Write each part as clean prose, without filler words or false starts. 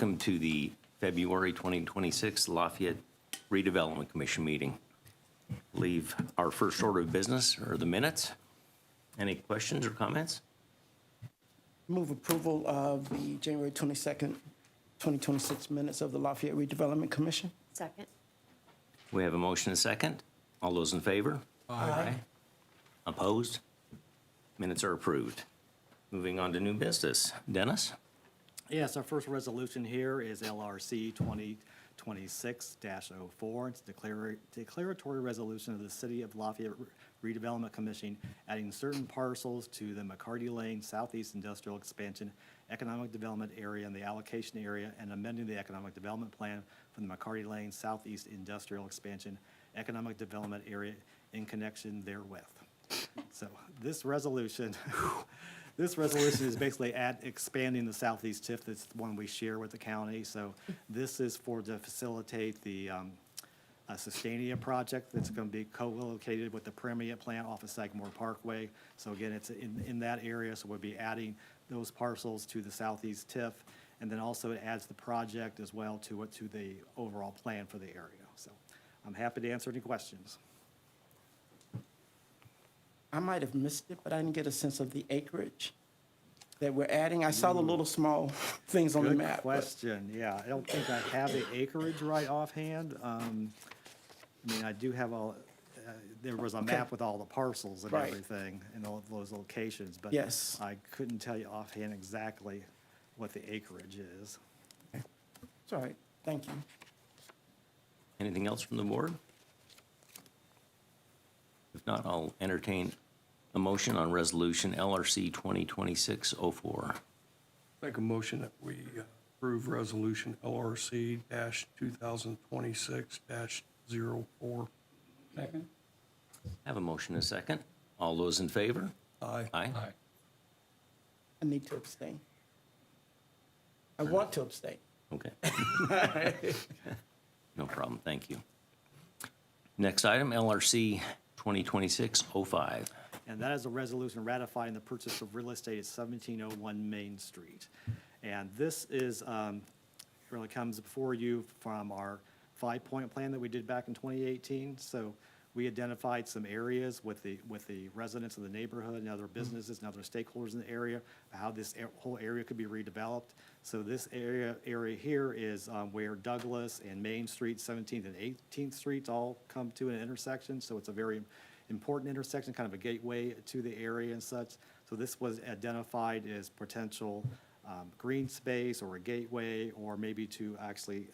welcome to the February 2026 Lafayette Redevelopment Commission meeting. I believe our first order of business are the minutes. Any questions or comments? Move approval of the January 22nd, 2026 minutes of the Lafayette Redevelopment Commission. Second. We have a motion and a second. All those in favor? Aye. Opposed? Minutes are approved. Moving on to new business. Dennis? Yes, our first resolution here is LRC 2026-04. It's a declaratory resolution of the City of Lafayette Redevelopment Commission adding certain parcels to the McCarty Lane Southeast Industrial Expansion Economic Development Area and the allocation area and amending the economic development plan for the McCarty Lane Southeast Industrial Expansion Economic Development Area in connection therewith. So this resolution is basically expanding the southeast TIF. That's the one we share with the county. So this is to facilitate the Sustainia project that's going to be co-located with the Premier plant off of Sagamore Parkway. So again, it's in that area. So we'll be adding those parcels to the southeast TIF. And then also it adds the project as well to the overall plan for the area. So I'm happy to answer any questions. I might have missed it, but I didn't get a sense of the acreage that we're adding. I saw the little small things on the map. Good question, yeah. I don't think I have the acreage right offhand. I mean, I do have there was a map with all the parcels and Right. everything in all of those locations, but Yes. I couldn't tell you offhand exactly what the acreage is. It's all right. Thank you. Anything else from the board? If not, I'll entertain a motion on resolution LRC 2026-04. Make a motion that we approve resolution LRC-2026-04. Second. Have a motion and a second. All those in favor? Aye. Aye. I need to abstain. I want to abstain. Okay. No problem, thank you. Next item, LRC 2026-05. And that is a resolution ratifying the purchase of real estate at 1701 Main Street. And this is, really comes before you from our 5-point plan that we did back in 2018. So we identified some areas with the residents of the neighborhood and other businesses and other stakeholders in the area, how this whole area could be redeveloped. So this area here is where Douglas and Main Street, 17th and 18th Streets all come to an intersection. So it's a very important intersection, kind of a gateway to the area and such. So this was identified as potential green space or a gateway, or maybe to actually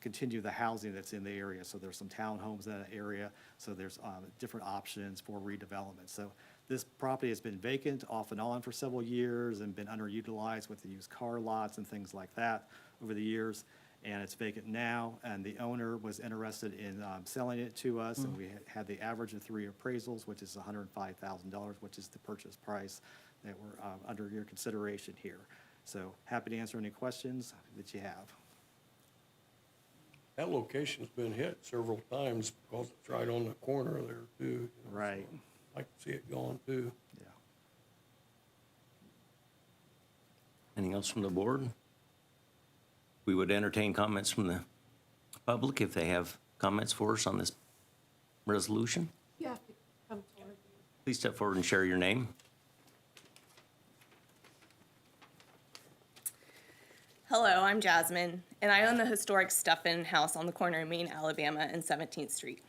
continue the housing that's in the area. So there's some townhomes in that area. So there's different options for redevelopment. So this property has been vacant off and on for several years and been underutilized with the used car lots and things like that over the years. And it's vacant now, and the owner was interested in selling it to us, and we had the average of 3 appraisals, which is $105,000, which is the purchase price that we're under your consideration here. So happy to answer any questions that you have. That location's been hit several times because it's right on the corner there too. Right. I can see it going too. Yeah. Anything else from the board? We would entertain comments from the public if they have comments for us on this resolution. You have to come forward. Please step forward and share your name. Hello, I'm Jasmine, and I own the historic Stuffin House on the corner of Main, Alabama and 17th Street.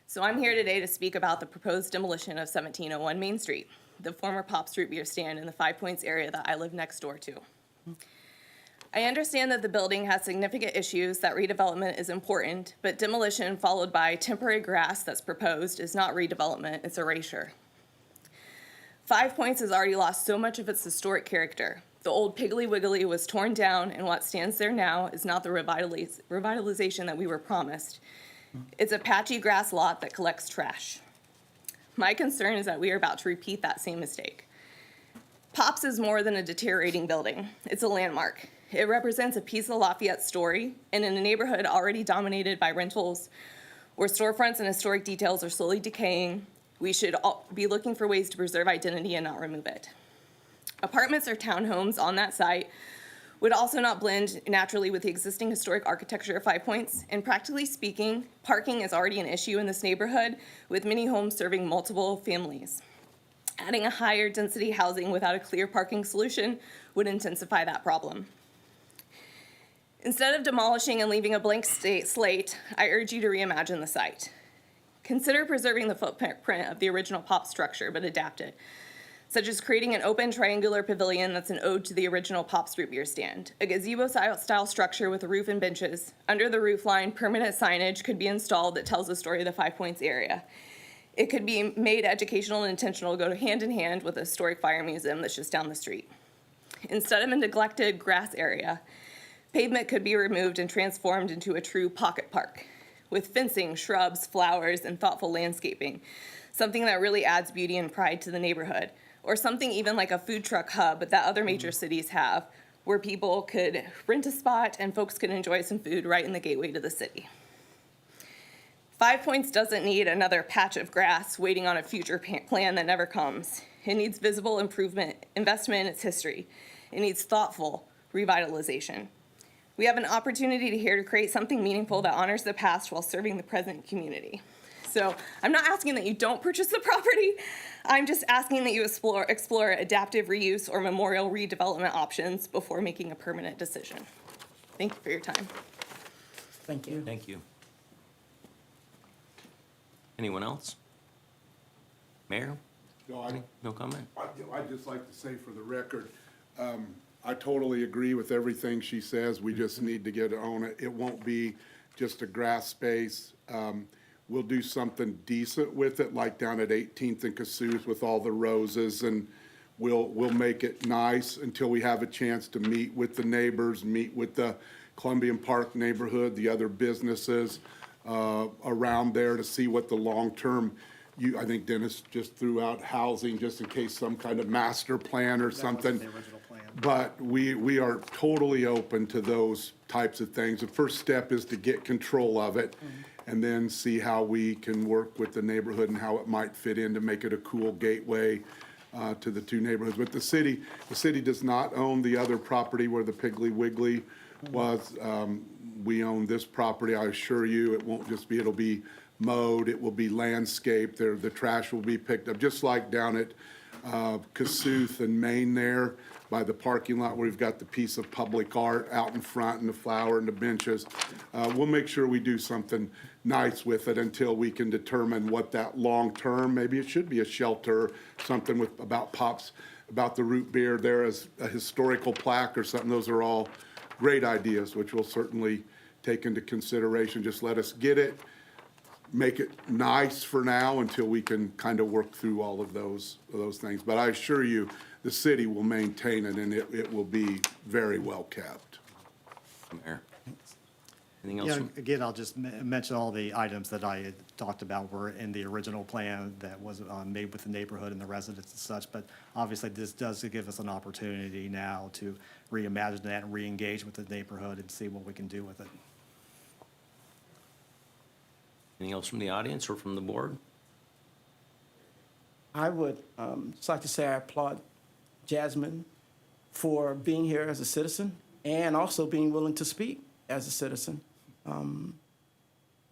So I'm here today to speak about the proposed demolition of 1701 Main Street, the former Pop's Root Beer stand in the 5 Points area that I live next door to. I understand that the building has significant issues, that redevelopment is important, but demolition followed by temporary grass that's proposed is not redevelopment, it's erasure. 5 Points has already lost so much of its historic character. The old Piggly Wiggly was torn down, and what stands there now is not the revitalization that we were promised. It's a patchy grass lot that collects trash. My concern is that we are about to repeat that same mistake. Pops is more than a deteriorating building. It's a landmark. It represents a piece of Lafayette's story, and in a neighborhood already dominated by rentals, where storefronts and historic details are slowly decaying, we should be looking for ways to preserve identity and not remove it. Apartments or townhomes on that site would also not blend naturally with the existing historic architecture of Five Points. And practically speaking, parking is already an issue in this neighborhood, with many homes serving multiple families. Adding a higher density housing without a clear parking solution would intensify that problem. Instead of demolishing and leaving a blank slate, I urge you to reimagine the site. Consider preserving the footprint of the original POP structure, but adapt it, such as creating an open triangular pavilion that's an ode to the original Pop's root beer stand, a gazebo-style structure with a roof and benches. Under the roof line, permanent signage could be installed that tells the story of the Five Points area. It could be made educational and intentional, go hand in hand with a historic fire museum that's just down the street. Instead of a neglected grass area, pavement could be removed and transformed into a true pocket park with fencing, shrubs, flowers, and thoughtful landscaping, something that really adds beauty and pride to the neighborhood, or something even like a food truck hub that other major cities have, where people could rent a spot and folks could enjoy some food right in the gateway to the city. Five Points doesn't need another patch of grass waiting on a future plan that never comes. It needs visible investment in its history. It needs thoughtful revitalization. We have an opportunity here to create something meaningful that honors the past while serving the present community. So I'm not asking that you don't purchase the property. I'm just asking that you explore adaptive reuse or memorial redevelopment options before making a permanent decision. Thank you for your time. Thank you. Thank you. Anyone else? Mayor? No, No comment? I'd just like to say for the record, I totally agree with everything she says. We just need to get on it. It won't be just a grass space. We'll do something decent with it, like down at 18th and Cassuth with all the roses, and we'll make it nice until we have a chance to meet with the neighbors, meet with the Columbian Park neighborhood, the other businesses around there to see what the long-term, I think Dennis just threw out housing just in case some kind of master plan or something. The original plan. But we are totally open to those types of things. The first step is to get control of it and then see how we can work with the neighborhood and how it might fit in to make it a cool gateway to the two neighborhoods. But the city does not own the other property where the Piggly Wiggly was. We own this property. I assure you, it won't just be, it'll be mowed, it will be landscaped, the trash will be picked up, just like down at Cassuth and Maine there by the parking lot where we've got the piece of public art out in front and the flower and the benches. We'll make sure we do something nice with it until we can determine what that long-term, maybe it should be a shelter, something with, about Pops, about the root beer there as a historical plaque or something. Those are all great ideas, which we'll certainly take into consideration. Just let us get it, make it nice for now until we can kind of work through all of those things. But I assure you, the city will maintain it and it will be very well kept. Mayor? Anything else? Yeah, from- again, I'll just mention all the items that I had talked about were in the original plan that was made with the neighborhood and the residents and such, but obviously this does give us an opportunity now to reimagine that and reengage with the neighborhood and see what we can do with it. Anything else from the audience or from the board? I would just like to say I applaud Jasmine for being here as a citizen and also being willing to speak as a citizen.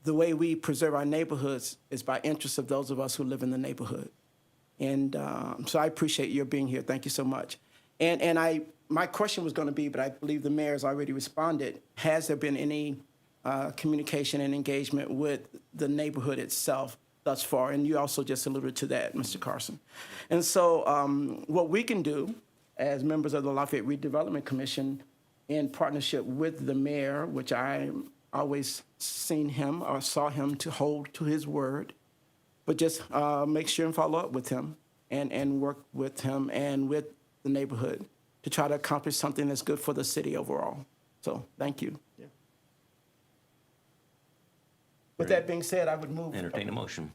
The way we preserve our neighborhoods is by interest of those of us who live in the neighborhood. And so I appreciate your being here. Thank you so much. And my question was going to be, but I believe the mayor has already responded. Has there been any communication and engagement with the neighborhood itself thus far? And you also just alluded to that, Mr. Carson. And so what we can do as members of the Lafayette Redevelopment Commission in partnership with the mayor, which I always seen him or saw him to hold to his word, but just make sure and follow up with him and work with him and with the neighborhood to try to accomplish something that's good for the city overall. So thank you. Yeah. With that being said, I would move Entertain a motion.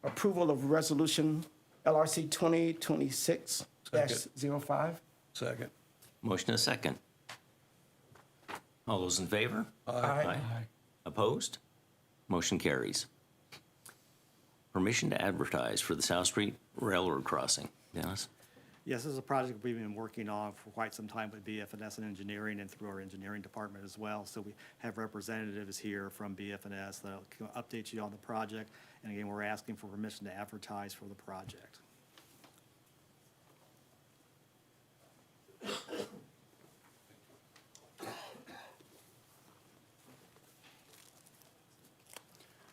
approval of resolution LRC 2026-05. Second. Motion and a second. All those in favor? Aye. Opposed? Motion carries. Permission to advertise for the South Street Railroad crossing. Dennis? Yes, this is a project we've been working on for quite some time with BF&S and engineering and through our engineering department as well. So we have representatives here from BF&S that can update you on the project. And again, we're asking for permission to advertise for the project.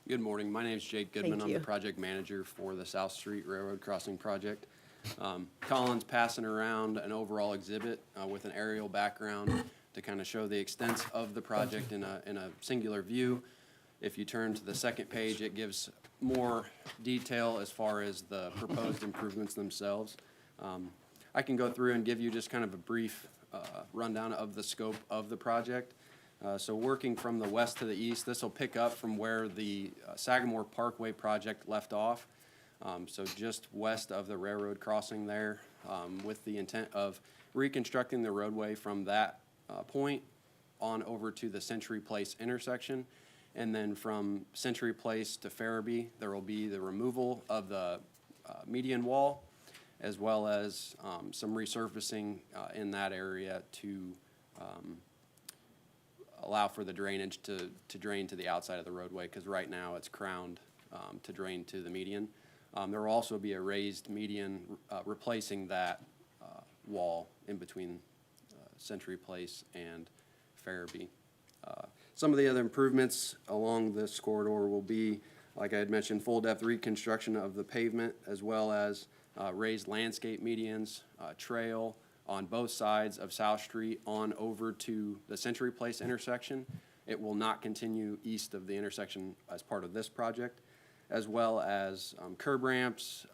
Good morning. My name is Jake Goodman. Thank I'm you. the project manager for the South Street Railroad Crossing Project. Colin's passing around an overall exhibit with an aerial background to kind of show the extent of the project in a singular view. If you turn to the second page, it gives more detail as far as the proposed improvements themselves. I can go through and give you just kind of a brief rundown of the scope of the project. So working from the west to the east, this will pick up from where the Sagamore Parkway project left off. So just west of the railroad crossing there, with the intent of reconstructing the roadway from that point on over to the Century Place intersection. And then from Century Place to Farabee, there will be the removal of the median wall, as well as some resurfacing in that area to allow for the drainage to drain to the outside of the roadway, because right now it's crowned to drain to the median. There will also be a raised median replacing that wall in between Century Place and Farabee. Some of the other improvements along this corridor will be, like I had mentioned, full depth reconstruction of the pavement, as well as raised landscape medians, trail on both sides of South Street on over to the Century Place intersection. It will not continue east of the intersection as part of this project, as well as curb ramps,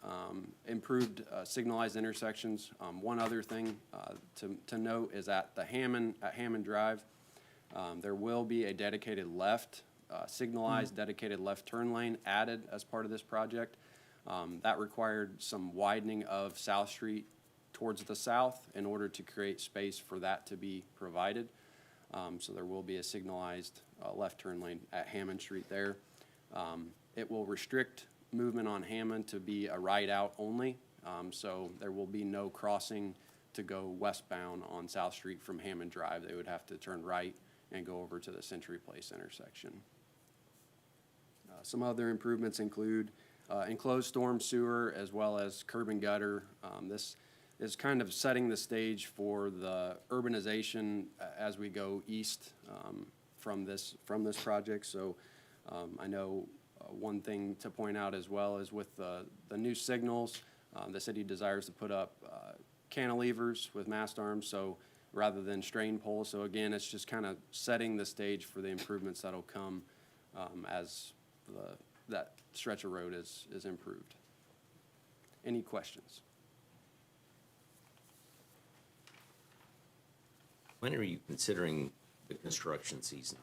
improved signalized intersections. One other thing to note is at Hammond Drive, there will be a dedicated left, signalized dedicated left turn lane added as part of this project. That required some widening of South Street towards the south in order to create space for that to be provided. So there will be a signalized left turn lane at Hammond Street there. It will restrict movement on Hammond to be a right out only. So there will be no crossing to go westbound on South Street from Hammond Drive. They would have to turn right and go over to the Century Place intersection. Some other improvements include enclosed storm sewer, as well as curb and gutter. This is kind of setting the stage for the urbanization as we go east from this project. So I know one thing to point out as well is with the new signals, the city desires to put up cantilevers with mast arms, so rather than strain poles. So again, it's just kind of setting the stage for the improvements that'll come as that stretch of road is improved. Any questions? When are you considering the construction season?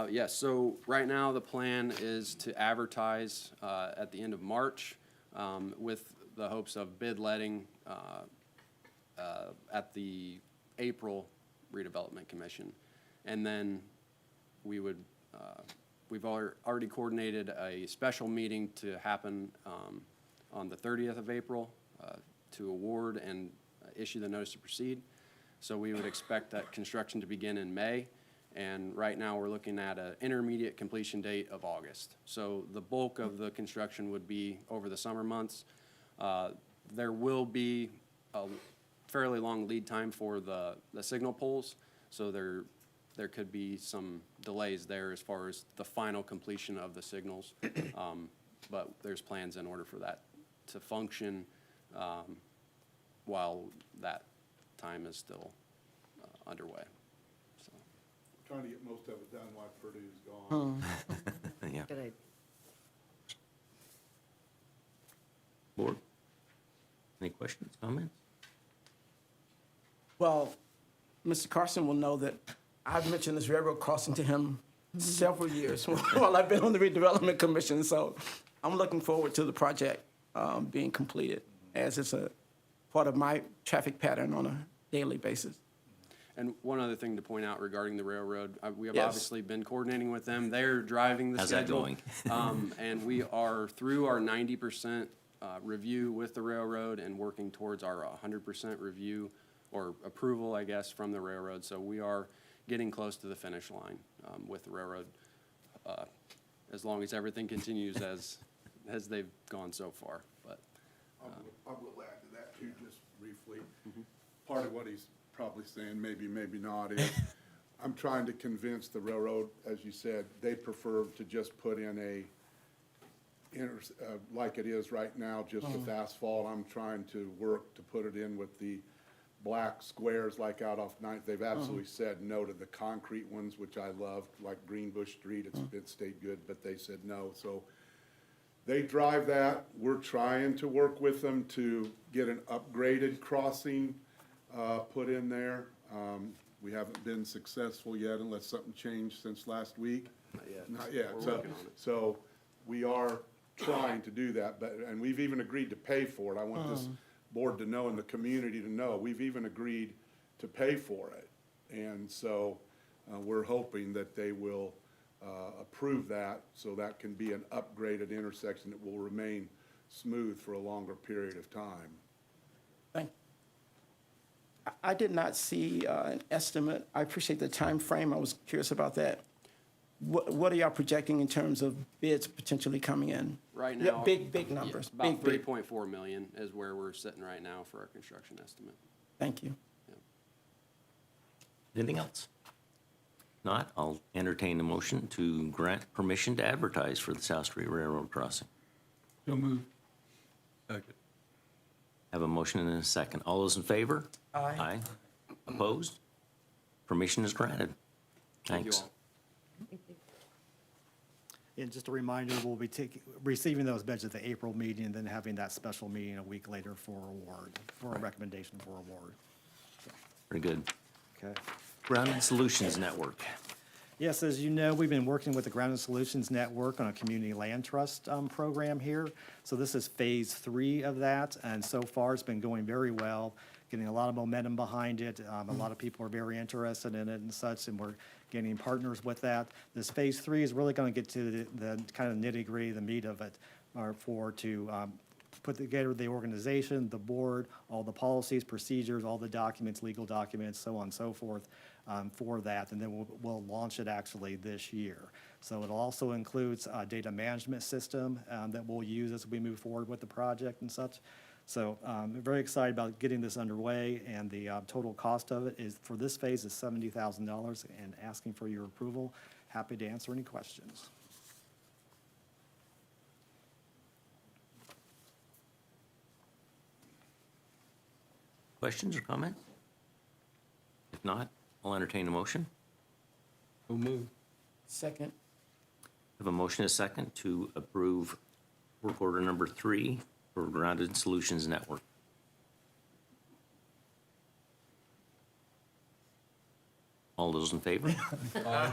Yes, so right now the plan is to advertise at the end of March with the hopes of bid letting at the April Redevelopment Commission. And then we would, we've already coordinated a special meeting to happen on the 30th of April to award and issue the notice to proceed. So we would expect that construction to begin in May. And right now, we're looking at an intermediate completion date of August. So the bulk of the construction would be over the summer months. There will be a fairly long lead time for the signal poles, so there could be some delays there as far as the final completion of the signals. But there's plans in order for that to function while that time is still underway. Trying to get most of it done while Purdue's gone. Yeah. Good idea. Board? Any questions, comments? Well, Mr. Carson will know that I've mentioned this railroad crossing to him several years while I've been on the Redevelopment Commission. So I'm looking forward to the project being completed, as it's a part of my traffic pattern on a daily basis. And one other thing to point out regarding the railroad, we have Yes. obviously been coordinating with them. They're driving the How's that schedule. going? And we are through our 90% review with the railroad and working towards our 100% review or approval, I guess, from the railroad. So we are getting close to the finish line with the railroad, as long as everything continues as they've gone so far. But I will add to that too, just briefly. Part of what he's probably saying, maybe, maybe not, is I'm trying to convince the railroad, as you said, they prefer to just put in like it is right now, just with asphalt. I'm trying to work to put it in with the black squares like out off Ninth. They've absolutely said no to the concrete ones, which I loved, like Greenbush Street. It stayed good, but they said no. So they drive that. We're trying to work with them to get an upgraded crossing put in there. We haven't been successful yet unless something changed since last week. not yet. Not yet. We're So, working on it. so we are trying to do that, and we've even agreed to pay for it. I want this board to know and the community to know, we've even agreed to pay for it. And so, we're hoping that they will, approve that, so that can be an upgraded intersection that will remain smooth for a longer period of time. Thank I did not see an estimate. I appreciate the time frame. I was curious about that. What are y'all projecting in terms of bids potentially coming in? Right Yeah, now. big numbers. About Big. 3.4 million is where we're sitting right now for our construction estimate. Thank you. Anything else? Not, I'll entertain a motion to grant permission to advertise for the South Street Railroad crossing. So moved. Second. Have a motion and a second. All those in favor? Aye. Aye. Opposed? Permission is granted. Thank you Thanks. all. And just a reminder, we'll be receiving those bids at the April meeting and then having that special meeting a week later for award, for a recommendation for award. Very good. Okay. Grounded Solutions Network. Yes, as you know, we've been working with the Grounded Solutions Network on a community land trust program here. So this is phase 3 of that, and so far it's been going very well, getting a lot of momentum behind it. A lot of people are very interested in it and such, and we're getting partners with that. This phase 3 is really going to get to the kind of nitty-gritty, the meat of it, to put together the organization, the board, all the policies, procedures, all the documents, legal documents, so on and so forth, for that, and then we'll launch it actually this year. So it also includes a data management system that we'll use as we move forward with the project and such. So I'm very excited about getting this underway, and the total cost of it is, for this phase, is $70,000, and asking for your approval. Happy to answer any questions. Questions or comments? If not, I'll entertain a motion. So moved. Second. Have a motion and a second to approve work order number 3 for Grounded Solutions Network. All those in favor? I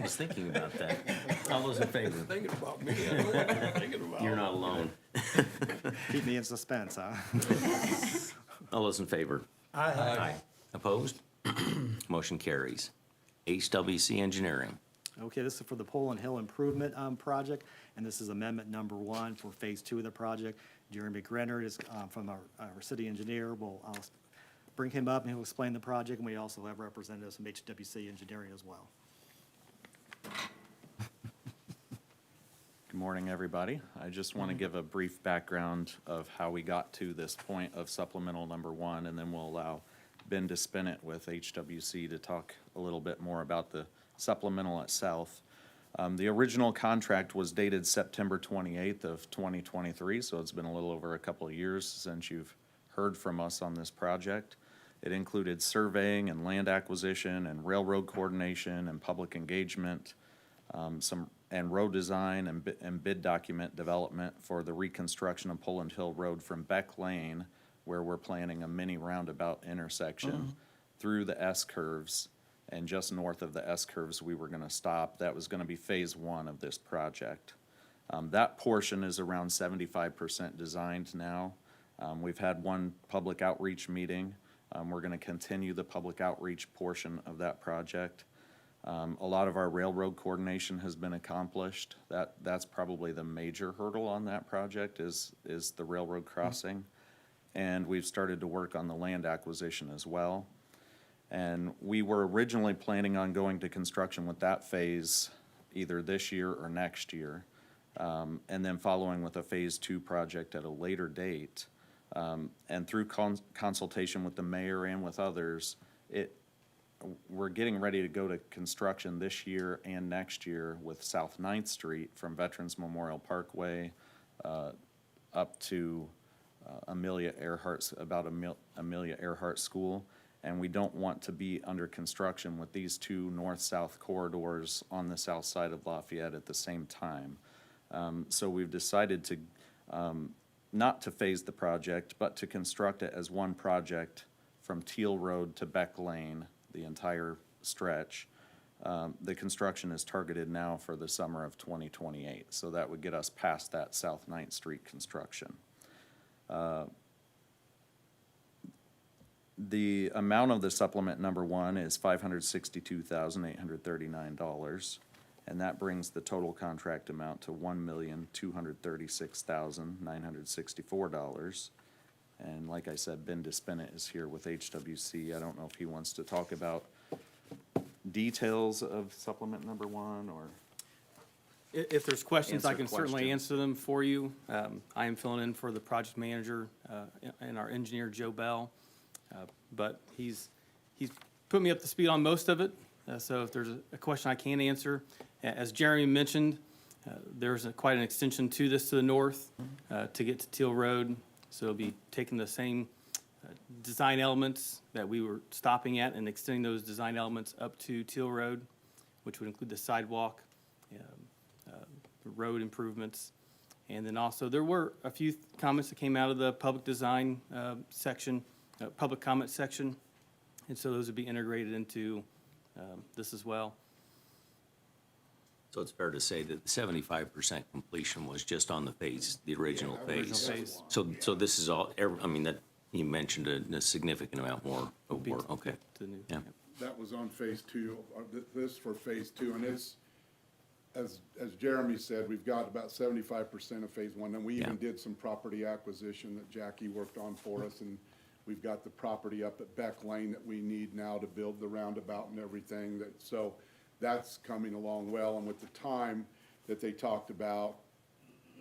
was thinking about that. All those in favor? Thinking about me, I know what you're thinking about. You're not alone. Keep me in suspense, huh? All those in favor? Aye. Opposed? Motion carries. HWC Engineering. Okay, this is for the Poland Hill Improvement Project, and this is amendment number 1 for phase 2 of the project. Jeremy Grenner is from our city engineer. I'll bring him up and he'll explain the project, and we also have representatives from HWC Engineering as well. Good morning, everybody. I just want to give a brief background of how we got to this point of supplemental number 1, and then we'll allow Ben to spin it with HWC to talk a little bit more about the supplemental itself. The original contract was dated September 28th of 2023, so it's been a little over a couple of years since you've heard from us on this project. It included surveying and land acquisition and railroad coordination and public engagement, and road design and bid document development for the reconstruction of Poland Hill Road from Beck Lane, where we're planning a mini roundabout intersection, through the S-curves, and just north of the S-curves we were gonna stop. That was gonna be phase 1 of this project. That portion is around 75% designed now. We've had one public outreach meeting. We're gonna continue the public outreach portion of that project. A lot of our railroad coordination has been accomplished. That's probably the major hurdle on that project is the railroad crossing. And we've started to work on the land acquisition as well. And we were originally planning on going to construction with that phase either this year or next year. And then following with a phase 2 project at a later date. And through consultation with the mayor and with others, we're getting ready to go to construction this year and next year with South 9th Street from Veterans Memorial Parkway up to Amelia Earhart's, about Amelia Earhart School. And we don't want to be under construction with these two north-south corridors on the south side of Lafayette at the same time. So we've decided to not to phase the project, but to construct it as one project from Teal Road to Beck Lane, the entire stretch. The construction is targeted now for the summer of 2028, so that would get us past that South 9th Street construction. The amount of the supplement number 1 is $562,839, and that brings the total contract amount to $1,236,964. And like I said, Ben Despinett is here with HWC. I don't know if he wants to talk about details of supplement number 1 or. If there's questions, I Answer can certainly questions. answer them for you. I am filling in for the project manager and our engineer, Joe Bell. But he's put me up to speed on most of it. So if there's a question I can answer, as Jeremy mentioned, there's quite an extension to this to the north to get to Teal Road. So it'll be taking the same design elements that we were stopping at and extending those design elements up to Teal Road, which would include the sidewalk, the road improvements. And then also, there were a few comments that came out of the public design section, public comment section. And so those would be integrated into this as well. So it's fair to say that the 75% completion was just on the phase, the original phase. phase. So this is all, I mean, that, you mentioned a significant amount more of Be work, okay. to the new- Yeah. That was on phase 2, this for phase 2, and it's, as Jeremy said, we've got about 75% of phase 1, and we even Yeah. did some property acquisition that Jackie worked on for us, and we've got the property up at Beck Lane that we need now to build the roundabout and everything, so that's coming along well, and with the time that they talked about,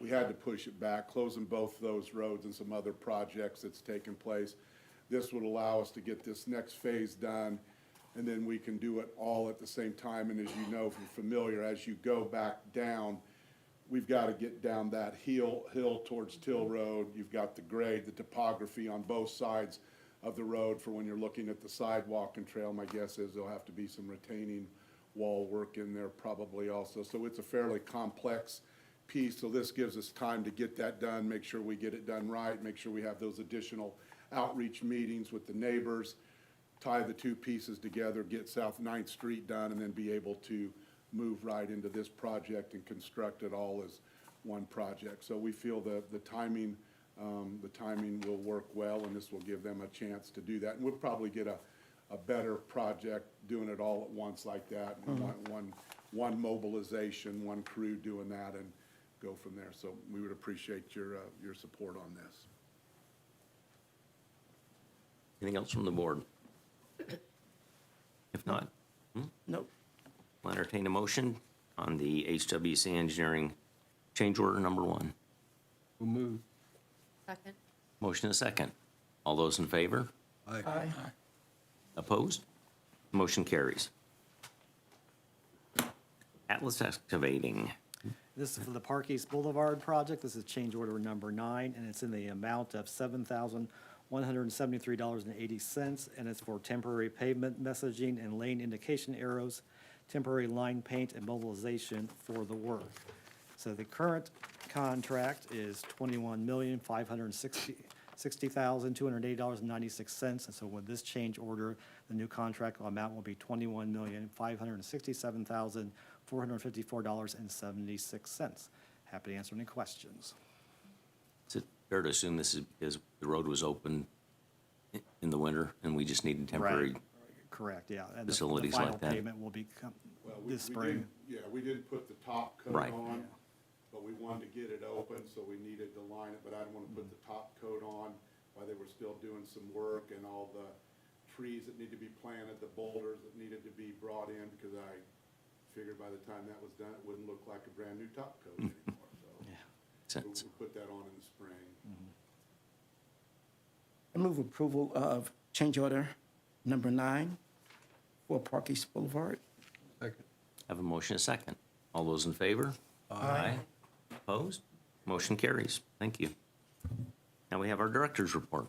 we had to push it back, closing both those roads and some other projects that's taken place. This would allow us to get this next phase done, and then we can do it all at the same time. And as you know, if you're familiar, as you go back down, we've got to get down that hill towards Till Road. You've got the grade, the topography on both sides of the road for when you're looking at the sidewalk and trail. My guess is there'll have to be some retaining wall work in there probably also. So it's a fairly complex piece, so this gives us time to get that done, make sure we get it done right, make sure we have those additional outreach meetings with the neighbors, tie the two pieces together, get South 9th Street done, and then be able to move right into this project and construct it all as one project. So we feel the timing will work well, and this will give them a chance to do that. And we'll probably get a better project doing it all at once like that, one mobilization, one crew doing that, and go from there. So we would appreciate your support on this. Anything else from the board? If not, Nope. I'll entertain a motion on the HWC Engineering change order number 1. We'll move. Second. Motion is second. All those in favor? Aye. Opposed? Motion carries. Atlas Excavating. This is for the Park East Boulevard project. This is change order number 9, and it's in the amount of $7,173.80, and it's for temporary pavement messaging and lane indication arrows, temporary line paint, and mobilization for the work. So the current contract is $21,560,280.96, and so with this change order, the new contract amount will be $21,567,454.76. Happy to answer any questions. Is it fair to assume this is because the road was open in the winter and we just needed temporary Correct, yeah. And the Facilities like final that. payment will be Well, this spring. we didn't put the top coat Right. on, but we wanted to get it open, so we needed to line it, but I didn't want to put the top coat on while they were still doing some work and all the trees that need to be planted, the boulders that needed to be brought in, because I figured by the time that was done, it wouldn't look like a brand-new top coat anymore, so. Sense. We'll put that on in the spring. I move approval of change order number 9 for Park East Boulevard. Second. Have a motion and a second. All those in favor? Aye. Opposed? Motion carries. Thank you. Now we have our director's report.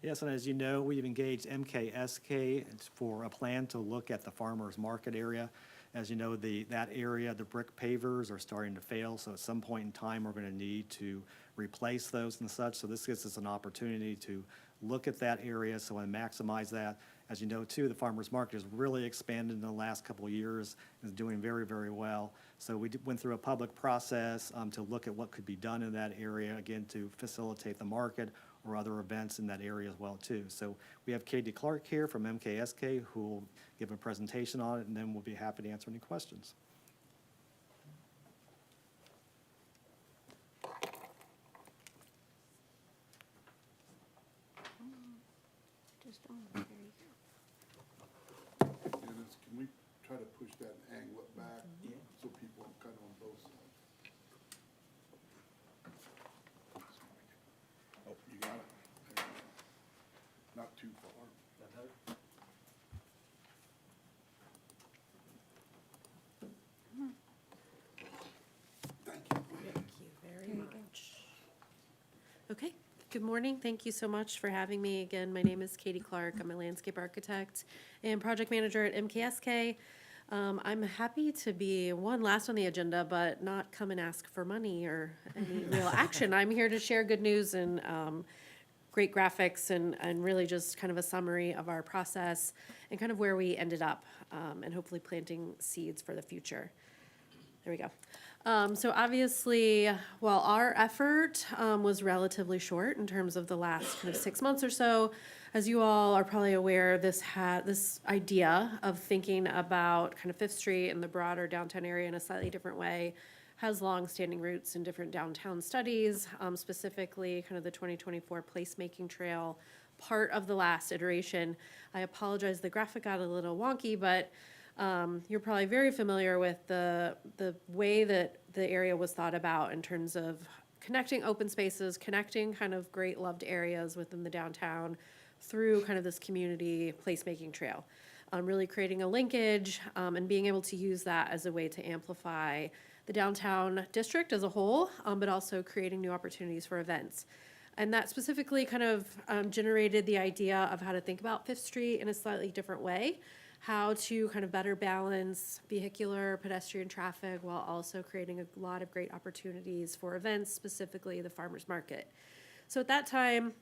Yes, and as you know, we've engaged MKSK for a plan to look at the farmer's market area. As you know, that area, the brick pavers are starting to fail, so at some point in time, we're going to need to replace those and such. So this gives us an opportunity to look at that area, so and maximize that. As you know, too, the farmer's market has really expanded in the last couple of years, is doing very, very well. So we went through a public process to look at what could be done in that area, again, to facilitate the market or other events in that area as well, too. So we have Katie Clark here from MKSK, who will give a presentation on it, and then we'll be happy to answer any questions. Dennis, can we try to push that and angle it back? So people are kind of on both sides. Oh, you got it. There you go. Not too far. Okay, good morning. Thank you so much for having me again. My name is Katie Clark. I'm a landscape architect and project manager at MKSK. I'm happy to be last on the agenda, but not come and ask for money or any real action. I'm here to share good news and great graphics and really just kind of a summary of our process and kind of where we ended up and hopefully planting seeds for the future. There we go. So obviously, while our effort was relatively short in terms of the last kind of 6 months or so, as you all are probably aware, this idea of thinking about kind of Fifth Street and the broader downtown area in a slightly different way has long-standing roots in different downtown studies, specifically kind of the 2024 placemaking trail, part of the last iteration. I apologize, the graphic got a little wonky, but you're probably very familiar with the way that the area was thought about in terms of connecting open spaces, connecting kind of great loved areas within the downtown through kind of this community placemaking trail. Really creating a linkage and being able to use that as a way to amplify the downtown district as a whole, but also creating new opportunities for events. And that specifically kind of generated the idea of how to think about Fifth Street in a slightly different way, how to kind of better balance vehicular, pedestrian traffic while also creating a lot of great opportunities for events, specifically the farmers market. So at that time,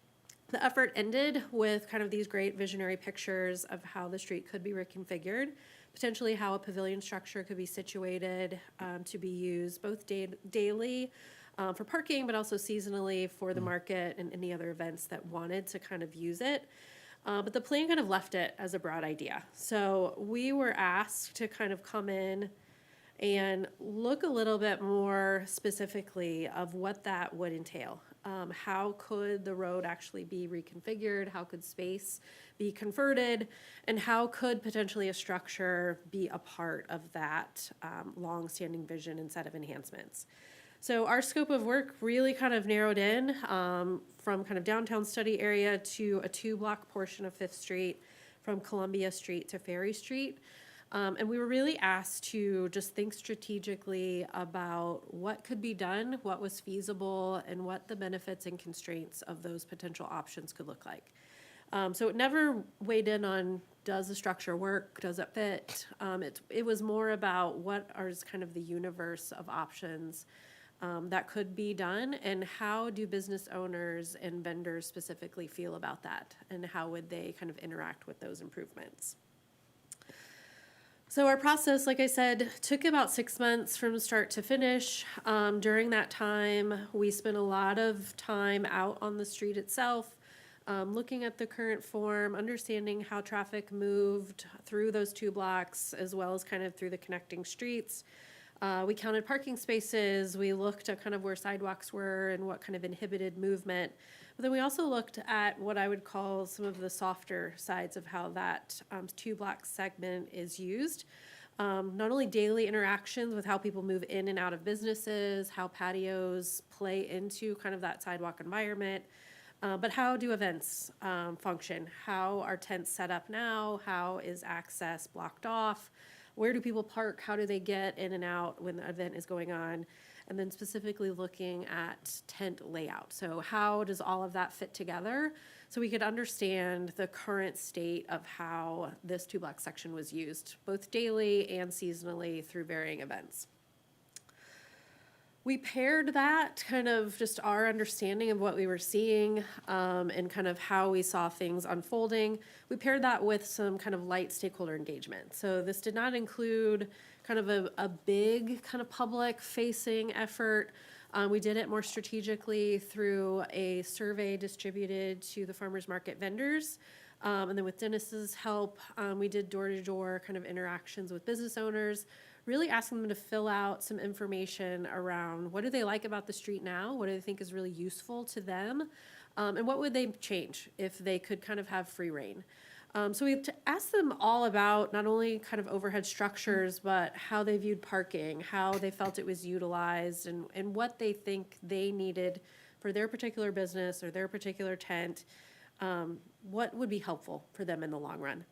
the effort ended with kind of these great visionary pictures of how the street could be reconfigured, potentially how a pavilion structure could be situated to be used both daily for parking, but also seasonally for the market and any other events that wanted to kind of use it. But the plan kind of left it as a broad idea. So we were asked to kind of come in and look a little bit more specifically of what that would entail. How could the road actually be reconfigured? How could space be converted? And how could potentially a structure be a part of that long-standing vision and set of enhancements? So our scope of work really kind of narrowed in from kind of downtown study area to a 2-block portion of Fifth Street, from Columbia Street to Ferry Street. And we were really asked to just think strategically about what could be done, what was feasible, and what the benefits and constraints of those potential options could look like. So it never weighed in on, does the structure work, does it fit? It was more about what is kind of the universe of options that could be done, and how do business owners and vendors specifically feel about that, and how would they kind of interact with those improvements. So our process, like I said, took about 6 months from start to finish. During that time, we spent a lot of time out on the street itself, looking at the current form, understanding how traffic moved through those 2 blocks, as well as kind of through the connecting streets. We counted parking spaces, we looked at kind of where sidewalks were and what kind of inhibited movement. But then we also looked at what I would call some of the softer sides of how that 2-block segment is used. Not only daily interactions with how people move in and out of businesses, how patios play into kind of that sidewalk environment, but how do events function? How are tents set up now? How is access blocked off? Where do people park? How do they get in and out when the event is going on? And then specifically looking at tent layout. So how does all of that fit together? So we could understand the current state of how this 2-block section was used, both daily and seasonally through varying events. We paired that kind of just our understanding of what we were seeing and kind of how we saw things unfolding. We paired that with some kind of light stakeholder engagement. So this did not include kind of a big kind of public facing effort. We did it more strategically through a survey distributed to the farmers market vendors. And then with Dennis's help, we did door-to-door kind of interactions with business owners, really asking them to fill out some information around what do they like about the street now, what do they think is really useful to them, and what would they change if they could kind of have free reign. So we asked them all about not only kind of overhead structures, but how they viewed parking, how they felt it was utilized, and what they think they needed for their particular business or their particular tent, what would be helpful for them in the long run.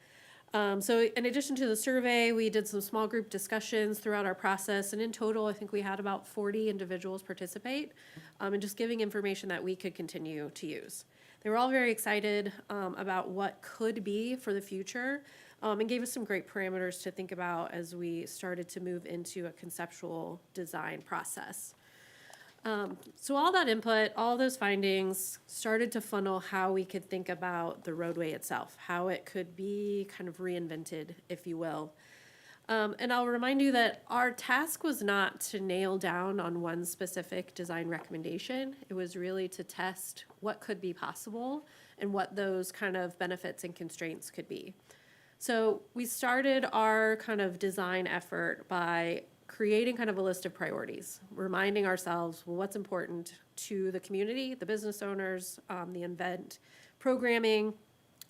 So in addition to the survey, we did some small group discussions throughout our process, and in total, I think we had about 40 individuals participate, and just giving information that we could continue to use. They were all very excited about what could be for the future, and gave us some great parameters to think about as we started to move into a conceptual design process. So all that input, all those findings started to funnel how we could think about the roadway itself, how it could be kind of reinvented, if you will. And I'll remind you that our task was not to nail down on one specific design recommendation. It was really to test what could be possible and what those kind of benefits and constraints could be. So we started our kind of design effort by creating kind of a list of priorities, reminding ourselves, well, what's important to the community, the business owners, the event, programming,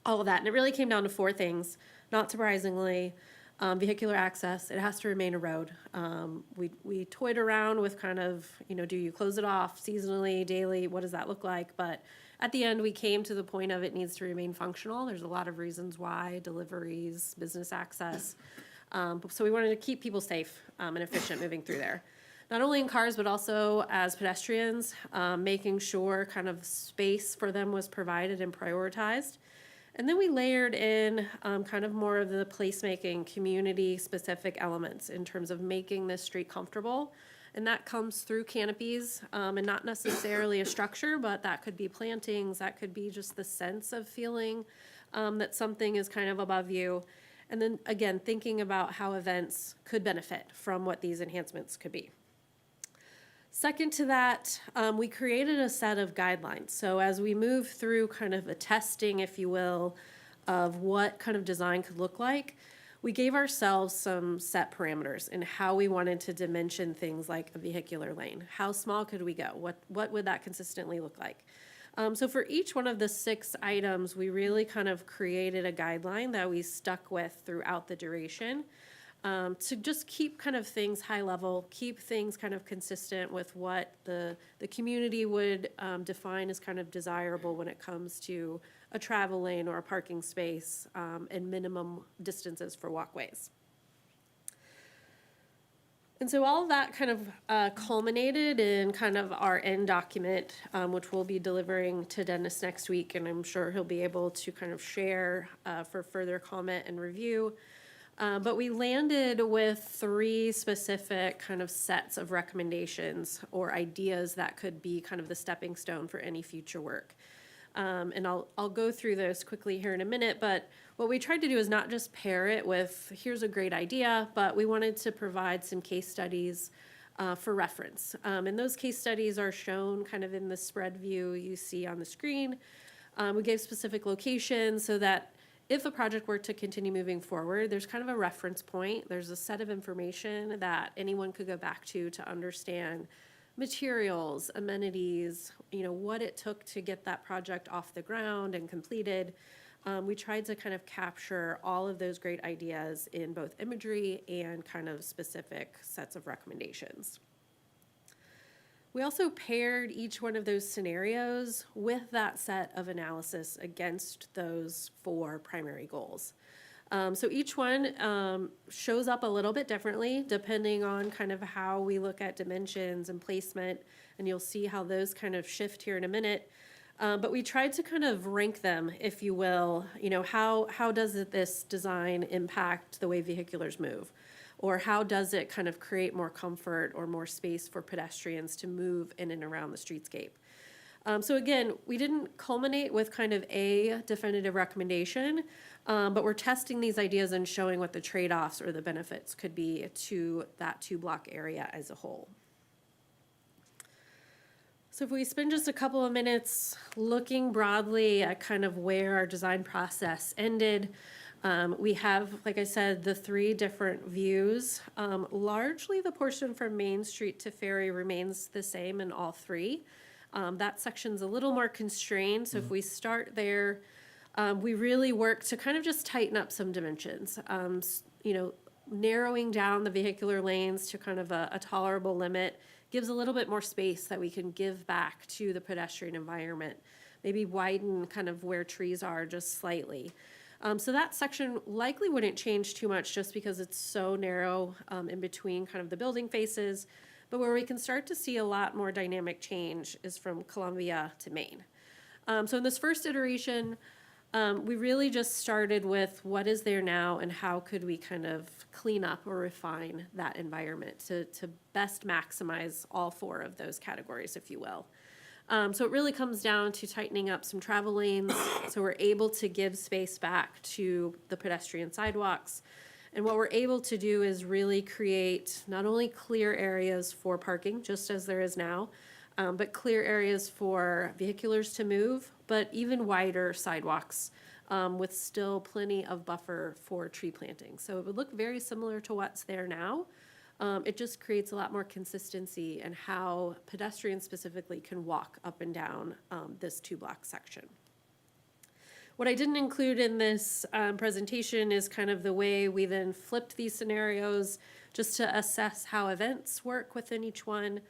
all of that. And it really came down to 4 things, not surprisingly. Vehicular access, it has to remain a road. We toyed around with kind of, do you close it off seasonally, daily, what does that look like? But at the end, we came to the point of it needs to remain functional. There's a lot of reasons why, deliveries, business access. So we wanted to keep people safe and efficient moving through there. Not only in cars, but also as pedestrians, making sure kind of space for them was provided and prioritized. And then we layered in kind of more of the placemaking, community-specific elements in terms of making this street comfortable. And that comes through canopies and not necessarily a structure, but that could be plantings, that could be just the sense of feeling that something is kind of above you. And then, again, thinking about how events could benefit from what these enhancements could be. Second to that, we created a set of guidelines. So as we move through kind of a testing, if you will, of what kind of design could look like, we gave ourselves some set parameters in how we wanted to dimension things like a vehicular lane. How small could we go? What would that consistently look like? So for each one of the 6 items, we really kind of created a guideline that we stuck with throughout the duration to just keep kind of things high level, keep things kind of consistent with what the community would define as kind of desirable when it comes to a travel lane or a parking space and minimum distances for walkways. And so all of that kind of culminated in kind of our end document, which we'll be delivering to Dennis next week, and I'm sure he'll be able to kind of share for further comment and review. But we landed with 3 specific kind of sets of recommendations or ideas that could be kind of the stepping stone for any future work. And I'll go through those quickly here in a minute, but what we tried to do is not just pair it with, here's a great idea, but we wanted to provide some case studies for reference. And those case studies are shown kind of in the spread view you see on the screen. We gave specific locations so that if a project were to continue moving forward, there's kind of a reference point. There's a set of information that anyone could go back to understand materials, amenities, what it took to get that project off the ground and completed. We tried to kind of capture all of those great ideas in both imagery and kind of specific sets of recommendations. We also paired each one of those scenarios with that set of analysis against those 4 primary goals. So each one shows up a little bit differently depending on kind of how we look at dimensions and placement, and you'll see how those kind of shift here in a minute. But we tried to kind of rank them, if you will. How does this design impact the way vehiculars move? Or how does it kind of create more comfort or more space for pedestrians to move in and around the streetscape? So again, we didn't culminate with kind of a definitive recommendation, but we're testing these ideas and showing what the trade-offs or the benefits could be to that 2-block area as a whole. So if we spend just a couple of minutes looking broadly at kind of where our design process ended, we have, like I said, the 3 different views. Largely the portion from Main Street to Ferry remains the same in all 3. That section's a little more constrained, so if we start there, we really work to kind of just tighten up some dimensions. Narrowing down the vehicular lanes to kind of a tolerable limit gives a little bit more space that we can give back to the pedestrian environment. Maybe widen kind of where trees are just slightly. So that section likely wouldn't change too much just because it's so narrow in between kind of the building faces. But where we can start to see a lot more dynamic change is from Columbia to Main. So in this first iteration, we really just started with what is there now and how could we kind of clean up or refine that environment to best maximize all 4 of those categories, if you will. So it really comes down to tightening up some travel lanes so we're able to give space back to the pedestrian sidewalks. And what we're able to do is really create not only clear areas for parking, just as there is now, but clear areas for vehiculars to move, but even wider sidewalks with still plenty of buffer for tree planting. So it would look very similar to what's there now. It just creates a lot more consistency in how pedestrians specifically can walk up and down this 2-block section. What I didn't include in this presentation is kind of the way we then flipped these scenarios just to assess how events work within each one.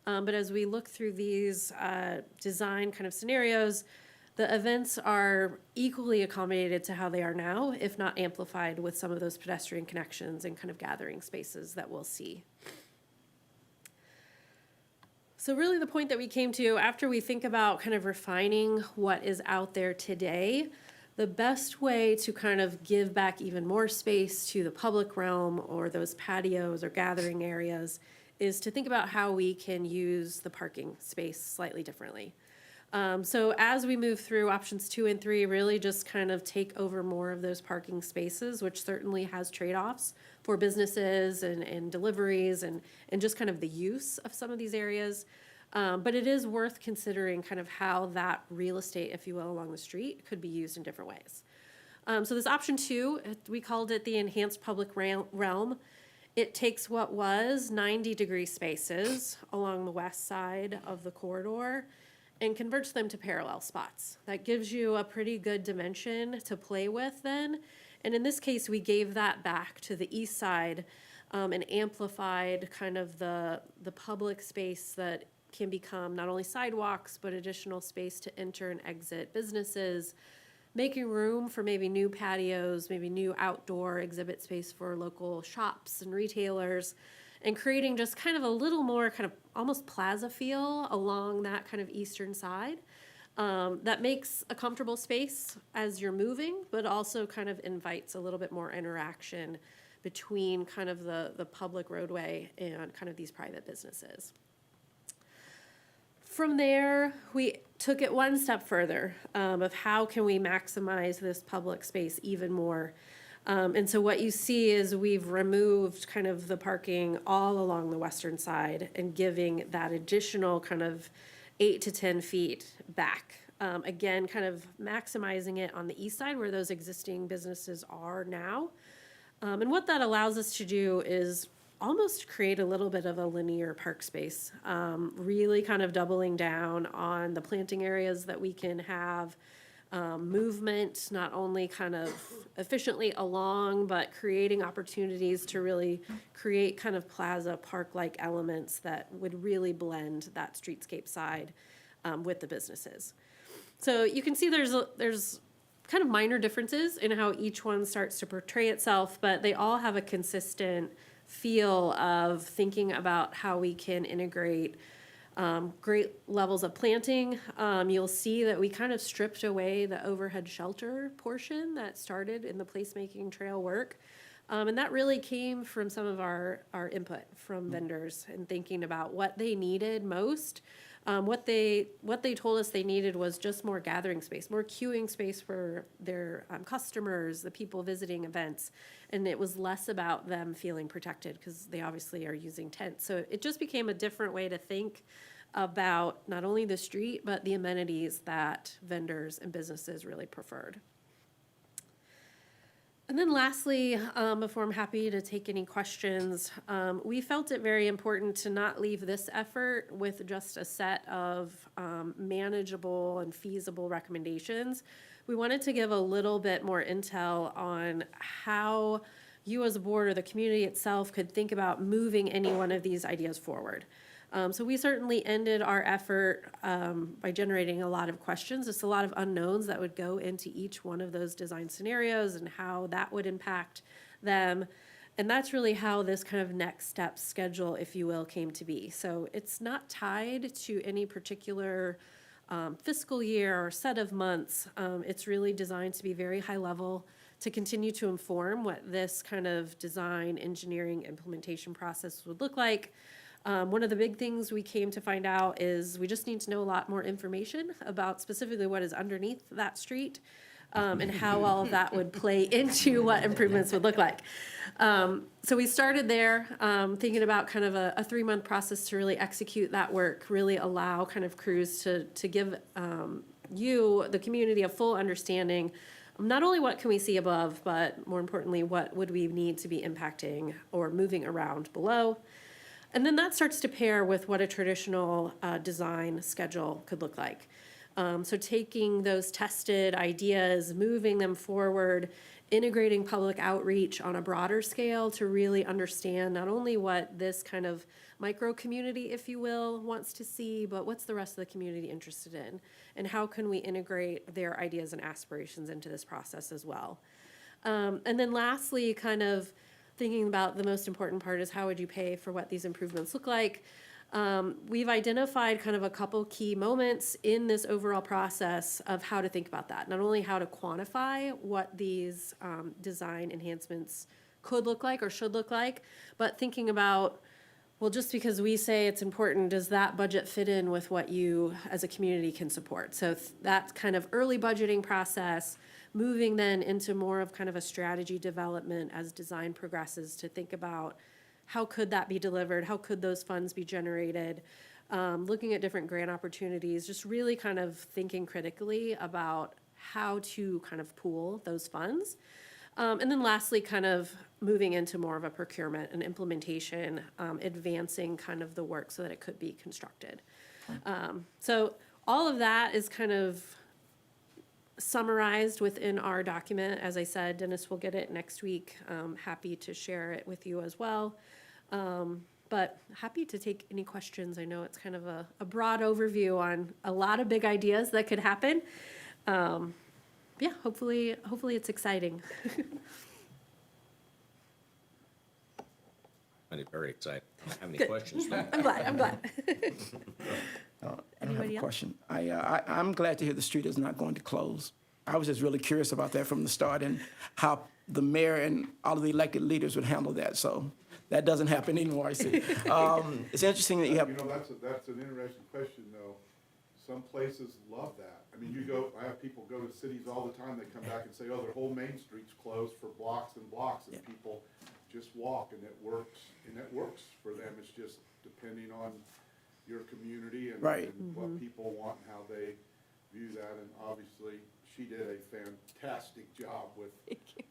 But as we look through these design kind of scenarios, the events are equally accommodated to how they are now, if not amplified with some of those pedestrian connections and kind of gathering spaces that we'll see. So really the point that we came to after we think about kind of refining what is out there today, the best way to kind of give back even more space to the public realm or those patios or gathering areas is to think about how we can use the parking space slightly differently. So as we move through options 2 and 3, really just kind of take over more of those parking spaces, which certainly has trade-offs for businesses and deliveries and just kind of the use of some of these areas. But it is worth considering kind of how that real estate, if you will, along the street could be used in different ways. So this option 2, we called it the enhanced public realm. It takes what was 90-degree spaces along the west side of the corridor and converts them to parallel spots. That gives you a pretty good dimension to play with then. And in this case, we gave that back to the east side and amplified kind of the public space that can become not only sidewalks, but additional space to enter and exit businesses, making room for maybe new patios, maybe new outdoor exhibit space for local shops and retailers, and creating just kind of a little more kind of almost plaza feel along that kind of eastern side. That makes a comfortable space as you're moving, but also kind of invites a little bit more interaction between kind of the public roadway and kind of these private businesses. From there, we took it one step further of how can we maximize this public space even more. And so what you see is we've removed kind of the parking all along the western side and giving that additional kind of 8 to 10 feet back Again, kind of maximizing it on the east side where those existing businesses are now. And what that allows us to do is almost create a little bit of a linear park space, really kind of doubling down on the planting areas that we can have, movement, not only kind of efficiently along, but creating opportunities to really create kind of plaza park-like elements that would really blend that streetscape side with the businesses. So you can see there's kind of minor differences in how each one starts to portray itself, but they all have a consistent feel of thinking about how we can integrate great levels of planting. You'll see that we kind of stripped away the overhead shelter portion that started in the placemaking trail work. And that really came from some of our input from vendors and thinking about what they needed most. What they told us they needed was just more gathering space, more queuing space for their customers, the people visiting events. And it was less about them feeling protected because they obviously are using tents. So it just became a different way to think about not only the street, but the amenities that vendors and businesses really preferred. And then lastly, before I'm happy to take any questions, we felt it very important to not leave this effort with just a set of manageable and feasible recommendations. We wanted to give a little bit more intel on how you as a board or the community itself could think about moving any one of these ideas forward. So we certainly ended our effort by generating a lot of questions. Just a lot of unknowns that would go into each one of those design scenarios and how that would impact them. And that's really how this kind of next step schedule, if you will, came to be. So it's not tied to any particular fiscal year or set of months. It's really designed to be very high level, to continue to inform what this kind of design, engineering, implementation process would look like. One of the big things we came to find out is we just need to know a lot more information about specifically what is underneath that street, and how all of that would play into what improvements would look like. So we started there, thinking about kind of a 3-month process to really execute that work, really allow kind of crews to give you, the community, a full understanding of not only what can we see above, but more importantly, what would we need to be impacting or moving around below. And then that starts to pair with what a traditional design schedule could look like. So taking those tested ideas, moving them forward, integrating public outreach on a broader scale to really understand not only what this kind of micro community, if you will, wants to see, but what's the rest of the community interested in? And how can we integrate their ideas and aspirations into this process as well? And then lastly, kind of thinking about the most important part is how would you pay for what these improvements look like? We've identified kind of a couple key moments in this overall process of how to think about that. Not only how to quantify what these design enhancements could look like or should look like, but thinking about, well, just because we say it's important, does that budget fit in with what you as a community can support? So that kind of early budgeting process, moving then into more of kind of a strategy development as design progresses to think about how could that be delivered, how could those funds be generated, looking at different grant opportunities, just really kind of thinking critically about how to kind of pool those funds. And then lastly, kind of moving into more of a procurement and implementation, advancing kind of the work so that it could be constructed. So all of that is kind of summarized within our document. As I said, Dennis will get it next week. Happy to share it with you as well. But happy to take any questions. I know it's kind of a broad overview on a lot of big ideas that could happen. Yeah, hopefully it's exciting. I find it very exciting. I don't have any questions. I'm glad. I don't have Anybody a else? question. I'm glad to hear the street is not going to close. I was just really curious about that from the start and how the mayor and all of the elected leaders would handle that. So that doesn't happen anymore, I see. It's interesting that you have, You know, that's an interesting question, though. Some places love that. I mean, I have people go to cities all the time, they come back and say, oh, their whole main street's closed for blocks and blocks, and people just walk, and it works for them. It's just depending on your community and Right. what people want and how they view that, and obviously, she did a fantastic job with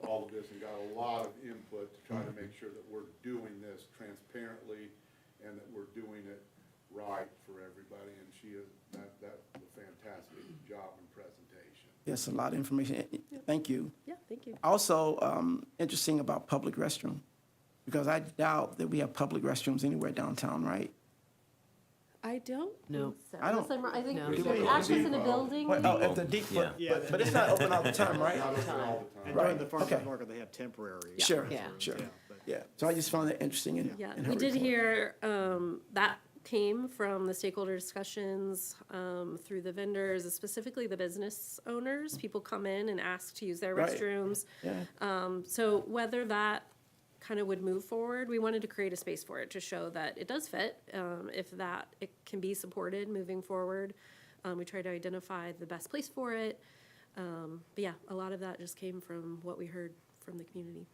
all of this and got a lot of input to try to make sure that we're doing this transparently and that we're doing it right for everybody, and she is, that was a fantastic job and presentation. Yes, a lot of information. Thank you. Yeah, thank you. Also, interesting about public restroom, because I doubt that we have public restrooms anywhere downtown, right? I don't No. think so. I don't- Unless I'm- I think No. there's access in a building. Well, oh, at the deep, Yeah. but it's not open all the time, right? Not open all the time. And Right, during the farmer's okay. market, they have temporary. Sure, Yeah. sure. Yeah, but- Yeah, so I just found that interesting in Yeah, in her we did report. hear, that came from the stakeholder discussions, through the vendors, specifically the business owners. People come in and ask to use their Right. restrooms. Yeah. So whether that kind of would move forward, we wanted to create a space for it to show that it does fit, if that, it can be supported moving forward. We tried to identify the best place for it. But yeah, a lot of that just came from what we heard from the community.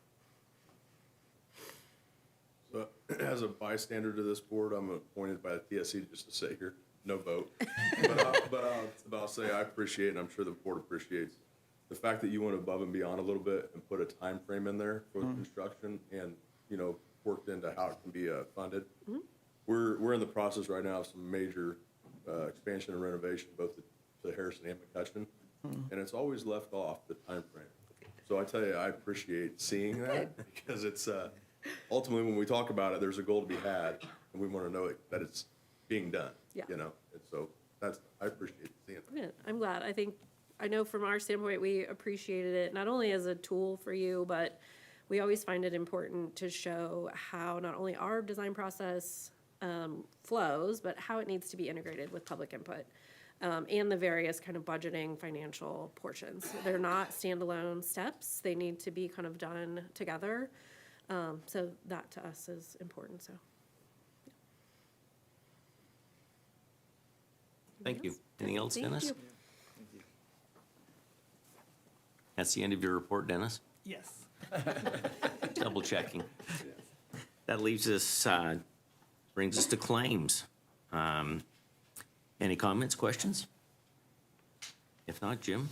So as a bystander to this board, I'm appointed by the TSC just to sit here, no vote. But I'll say I appreciate, and I'm sure the board appreciates, the fact that you went above and beyond a little bit and put a time frame in there for the construction and, you know, worked into how it can be funded. We're in the process right now of some major expansion and renovation, both to Harrison and McCutcheon, and it's always left off the time frame. So I tell you, I appreciate seeing that because it's ultimately when we talk about it, there's a goal to be had, and we want to know that it's being done. Yeah. You know, and so I appreciate seeing that. Yeah, I'm glad. I know from our standpoint, we appreciated it, not only as a tool for you, but we always find it important to show how not only our design process flows, but how it needs to be integrated with public input, and the various kind of budgeting financial portions. They're not standalone steps. They need to be kind of done together. So that to us is important, so. Thank you. Anything else, Thank Dennis? you. That's the end of your report, Dennis? Yes. Double checking. That leaves us, brings us to claims. Any comments, questions? If not, Jim?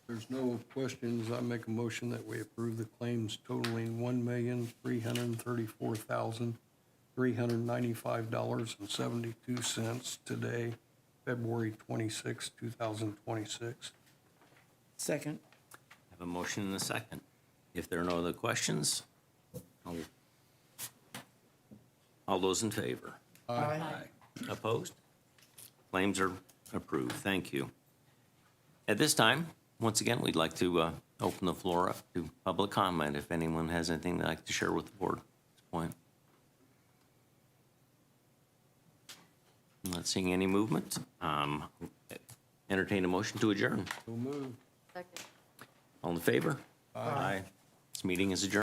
There's no questions. I make a motion that we approve the claims totaling $1,334,395.72 today, February 26, 2026. Second. Have a motion and a second. If there are no other questions, all those in favor? Aye. Opposed? Claims are approved. Thank you. At this time, once again, we'd like to open the floor up to public comment if anyone has anything they'd like to share with the board at this point. Not seeing any movement. Entertain a motion to adjourn. So moved. Second. All in favor? Aye. This meeting is adjourned.